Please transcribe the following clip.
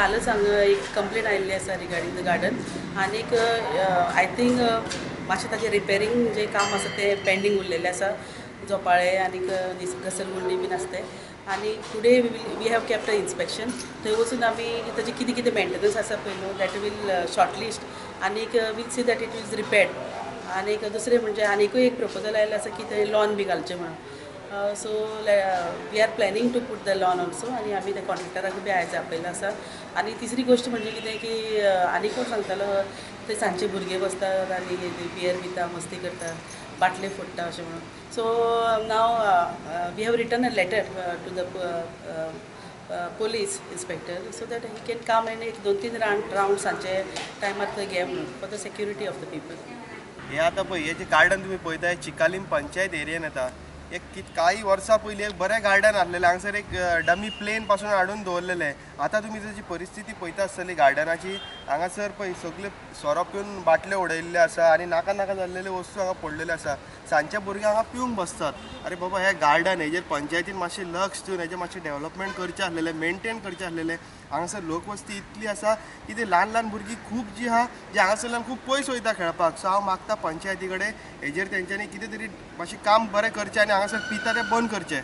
कालच हांगा एक कंप्लेंट आयिल्ली आसा रिगार्डींग द गार्डन आनीक आय थिंक मातशें ताजें रिपेरींग जें काम आसा तें पेंडींग उरलेलें आसा झोपाळे आनीक घसरगुंडी बीन आसता तें आनी today we have kept a inspection थंय वचून आमी ताजें कितें कितें मेंटेनन्स आसा पळय न्हू दॅट वील शॉर्टलिस्ट आनीक will see that it is repaired आनीक दुसरें म्हणजे आनीकूय एक प्रपोजल आयिल्लो आसा की थंय लॉन बी घालचें म्हणून so we are planning to put the lawn also आनी आमी त्या कॉन्ट्रॅक्टराक बी आयज आपयल्लो आसा आनी तिसरी गोश्ट म्हणजे कितें की आनी कोण सांगतालो थंय सांजचे भुरगे बसतात आनी बियर पिता मस्ती करता बाटले फोडटा अशें म्हणून so now we have written a letter to the police inspector so that he can come and एक 2-3 राउंड सांचे टायमार थंय घे म्हणून for the security of the people. हे आता पळय हे जे गार्डन तुम्ही पळयताय चिकालीम पंचायत एरियेन येता एक काही वर्सां पयलीं एक बरें गार्डन आसलेलें हांगसर एक डमी प्लेन पासून हाडून दवरलेलें आतां तुमी ताची परिस्थिती पळयता आसतली गार्डनाची हांगासर पळय सगळे सोरो पिवन बाटले उडयल्ले आसा आनी नाका नाका जाल्लेले वस्तू हांगा पडलेले आसा सांजचे भुरगे हांगा पिवंक बसतात अरे बाबा हे गार्डन हेजेर पंचायतीन मातशें लक्ष दिवन हेजें मातशें डेव्हलपमेंट करचें आसलेलें मेंटेन करचें आसलेलें हांगासर लोकवस्ती इतली आसा की ती ल्हान ल्हान भुरगीं खूब जी आहा जी हांगासरल्यान खूब पयस वयता खेळपाक सो हांव मागता पंचायती कडेन हेजेर तेंच्यांनी कितें तरी मातशें काम बरें करचें आनी हांगासर पिता तें बंद करचें.